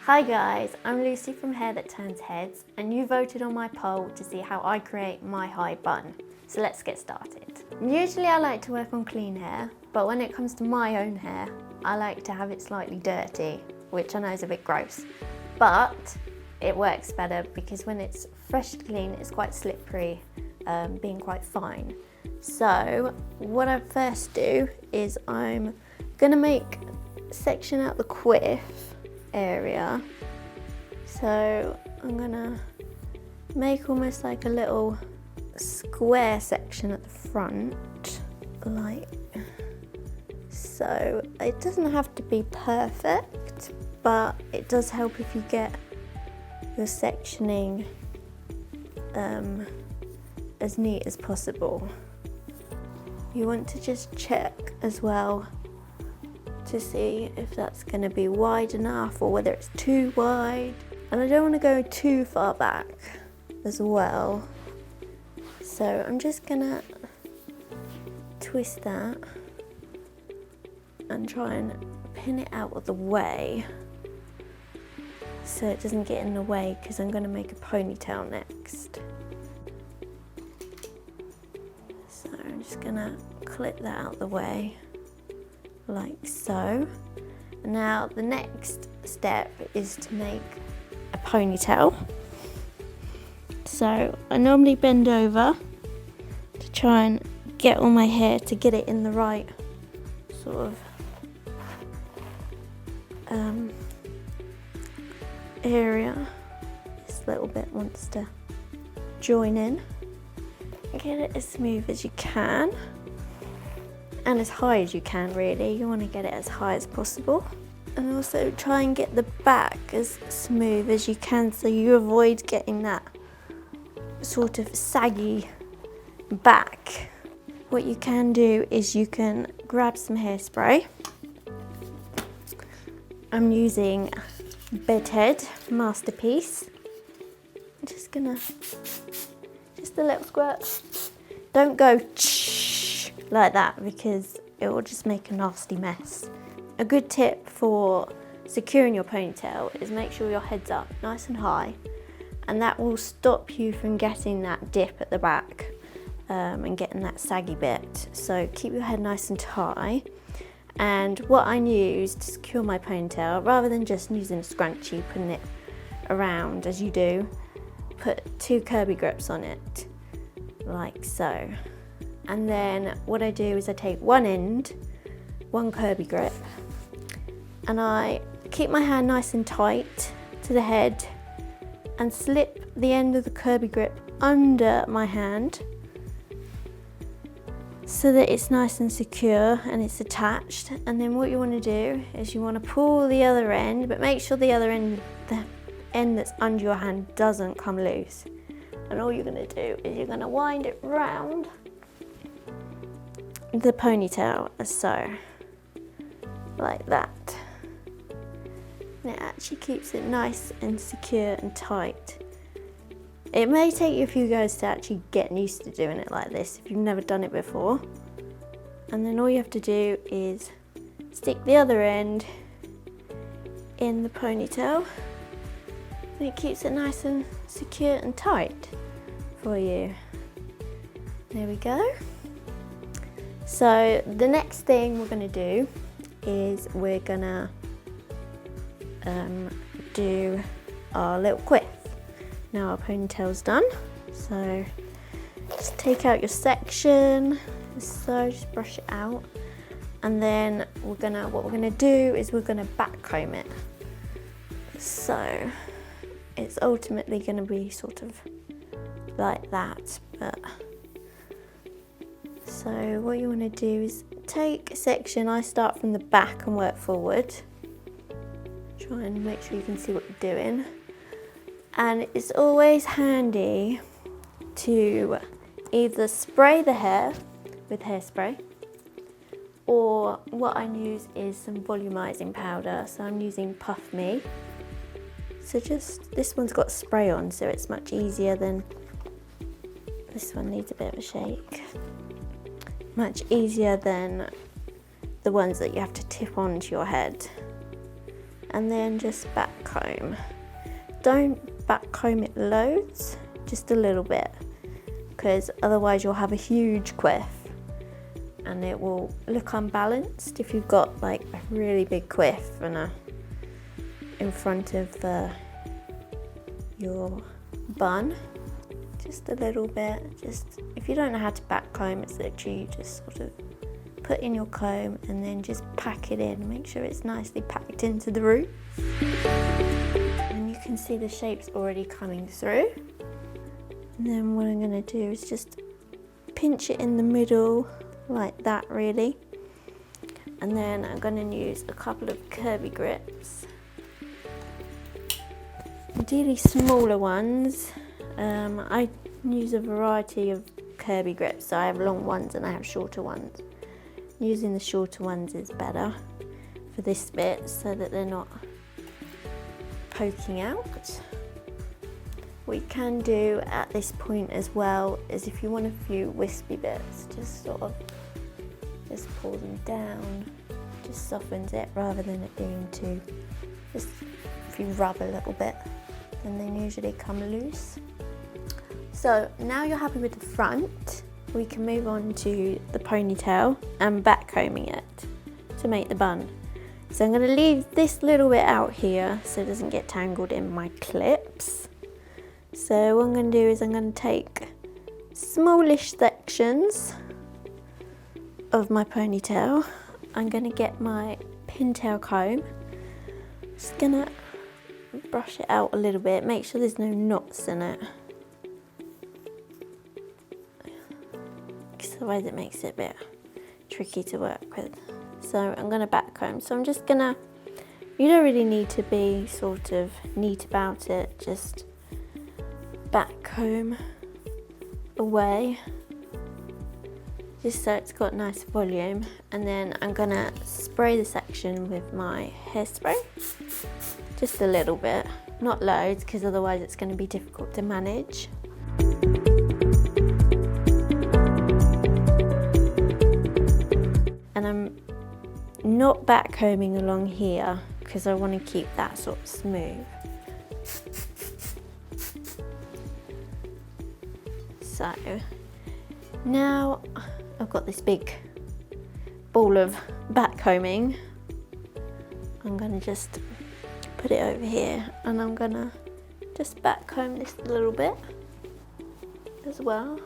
Hi guys, I'm Lucy from Hair That Turns Heads, and you voted on my poll to see how I create my high bun. So let's get started. Usually I like to work on clean hair, but when it comes to my own hair, I like to have it slightly dirty, which I know is a bit gross, but it works better because when it's fresh and clean, it's quite slippery, being quite fine. So what I first do is I'm gonna make section out the quiff area. So I'm gonna make almost like a little square section at the front, like so. It doesn't have to be perfect, but it does help if you get your sectioning as neat as possible. You want to just check as well to see if that's going to be wide enough or whether it's too wide. And I don't want to go too far back as well. So I'm just going to twist that and try and pin it out of the way so it doesn't get in the way, because I'm going to make a ponytail next. So I'm just going to clip that out of the way, like so. Now the next step is to make a ponytail. So I normally bend over to try and get all my hair to get it in the right sort of area. This little bit wants to join in. Get it as smooth as you can, and as high as you can really. You want to get it as high as possible. And also try and get the back as smooth as you can so you avoid getting that sort of saggy back. What you can do is you can grab some hairspray. I'm using Bedhead Masterpiece. I'm just gonna, just a little squirt. Don't go like that because it will just make a nasty mess. A good tip for securing your ponytail is make sure your head's up nice and high, and that will stop you from getting that dip at the back and getting that saggy bit. So keep your head nice and high. And what I use to secure my ponytail, rather than just using a scrunchie, putting it around as you do, put 2 Kirby grips on it, like so. And then what I do is I take one end, one Kirby grip, and I keep my hand nice and tight to the head and slip the end of the Kirby grip under my hand so that it's nice and secure and it's attached. And then what you want to do is you want to pull the other end, but make sure the other end, the end that's under your hand, doesn't come loose. And all you're going to do is you're going to wind it round the ponytail as so, like that. And it actually keeps it nice and secure and tight. It may take you a few goes to actually get used to doing it like this if you've never done it before. And then all you have to do is stick the other end in the ponytail, and it keeps it nice and secure and tight for you. There we go. So the next thing we're going to do is we're going to do our little quiff. Now our ponytail's done, so just take out your section, so just brush it out, and then what we're gonna do is we're gonna back comb it. So it's ultimately gonna be sort of like that, but so what you want to do is take a section. I start from the back and work forward. Try and make sure you can see what you're doing. And it's always handy to either spray the hair with hairspray, or what I use is some volumizing powder. So I'm using Puff Me. So just, this one's got spray on, so it's much easier than, this one needs a bit of a shake. Much easier than the ones that you have to tip onto your head. and then just back comb. Don't back comb it loads, just a little bit, because otherwise you'll have a huge quiff and it will look unbalanced if you've got like a really big quiff and in front of your bun. Just a little bit. Just if you don't know how to back comb, it's literally just sort of put in your comb and then just pack it in. Make sure it's nicely packed into the root. And you can see the shape's already coming through. And then what I'm going to do is just pinch it in the middle like that, really. And then I'm going to use a couple of Kirby grips. Ideally smaller ones. I use a variety of Kirby grips, so I have long ones and I have shorter ones. Using the shorter ones is better for this bit so that they're not poking out. What you can do at this point as well is if you want a few wispy bits, just sort of just pull them down, just softens it rather than it being too, just if you rub a little bit, then they usually come loose. So now you're happy with the front, we can move on to the ponytail and back combing it to make the bun. So I'm going to leave this little bit out here so it doesn't get tangled in my clips. So what I'm going to do is I'm going to take smallish sections of my ponytail. I'm going to get my pintail comb. Just going to brush it out a little bit, make sure there's no knots in it. Otherwise it makes it a bit tricky to work with. So I'm going to back comb. So I'm just going to, you don't really need to be sort of neat about it, just back comb away, just so it's got nice volume. And then I'm going to spray the section with my hairspray, just a little bit, not loads, because otherwise it's going to be difficult to manage. And I'm not back combing along here because I want to keep that sort of smooth. So now I've got this big ball of back combing. I'm going to just put it over here and I'm going to just back comb this a little bit as well.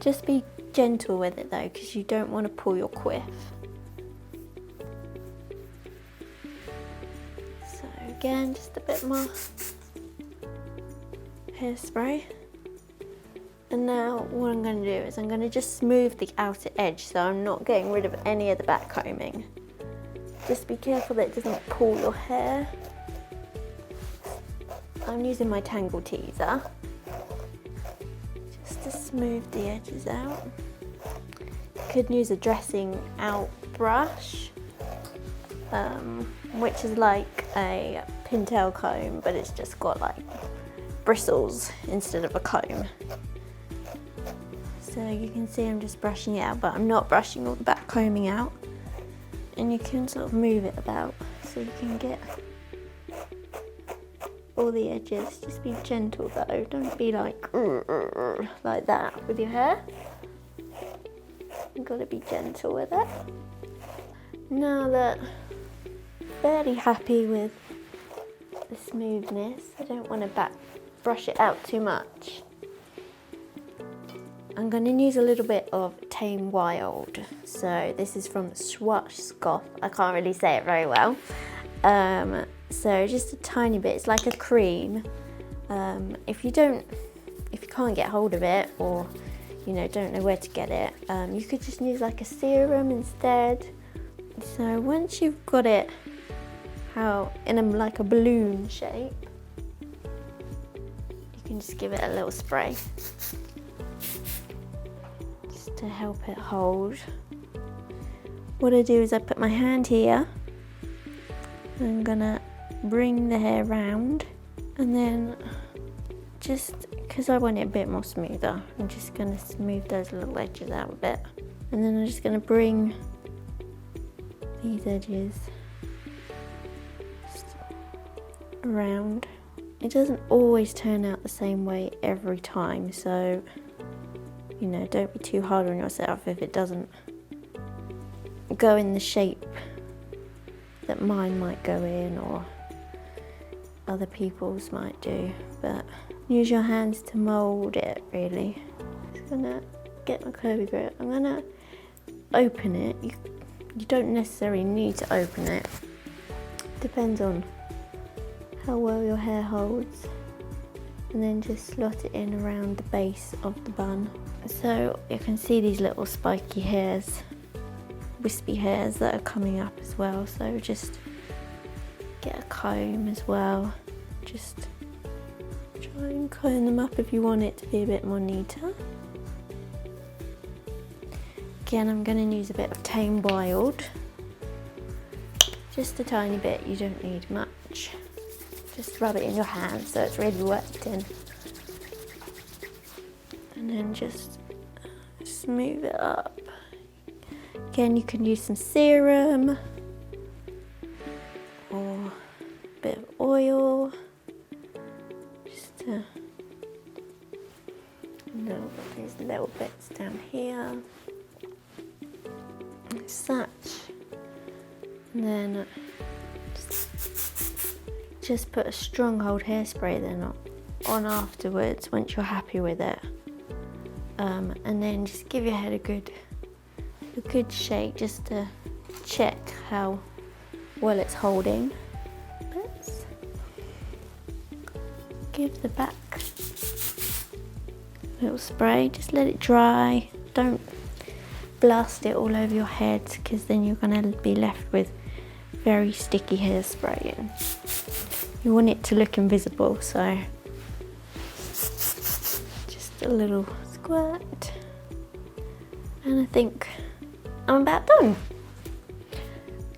Just be gentle with it though, because you don't want to pull your quiff. So again, just a bit more hairspray. And now what I'm going to do is I'm going to just smooth the outer edge, so I'm not getting rid of any of the back combing. Just be careful that it doesn't pull your hair. I'm using my Tangle Teezer just to smooth the edges out. You could use a dressing out brush, which is like a Pintail comb, but it's just got like bristles instead of a comb. So you can see I'm just brushing it out, but I'm not brushing all the back combing out. And you can sort of move it about so you can get all the edges. Just be gentle though, don't be like that with your hair. You've got to be gentle with it. Now that I'm fairly happy with the smoothness, I don't want to brush it out too much. I'm going to use a little bit of Tame Wild. So this is from Schwarzkopf. I can't really say it very well. So just a tiny bit. It's like a cream. If you can't get hold of it, or don't know where to get it, you could just use like a serum instead. So once you've got it like a balloon shape, you can just give it a little spray just to help it hold. What I do is I put my hand here. I'm gonna bring the hair round, and then just because I want it a bit more smoother, I'm just gonna smooth those little edges out a bit, and then I'm just gonna bring these edges around. It doesn't always turn out the same way every time, so you know, don't be too hard on yourself if it doesn't go in the shape that mine might go in or other people's might do, but use your hands to mould it really. Just gonna get my Kirby grip. I'm gonna open it. You don't necessarily need to open it. Depends on how well your hair holds. And then just slot it in around the base of the bun. So you can see these little spiky hairs, wispy hairs that are coming up as well. So just get a comb as well. Just try and comb them up if you want it to be a bit more neater. Again, I'm going to use a bit of Tame Wild. Just a tiny bit, you don't need much. Just rub it in your hand so it's really worked in. And then just smooth it up. Again, you can use some serum or a bit of oil. Just to put these little bits down here. Like such. And then just put a stronghold hairspray then on afterwards once you're happy with it. And then just give your head a good shake just to check how well it's holding. Let's give the back a little spray, just let it dry. Don't blast it all over your head because then you're going to be left with very sticky hairspray. And you want it to look invisible, so just a little squirt. And I think I'm about done.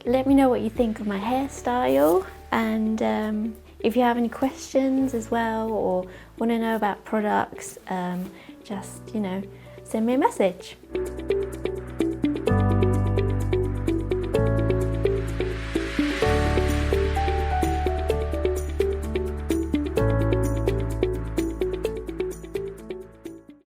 Let me know what you think of my hairstyle, and if you have any questions as well or want to know about products, just, you know, send me a message.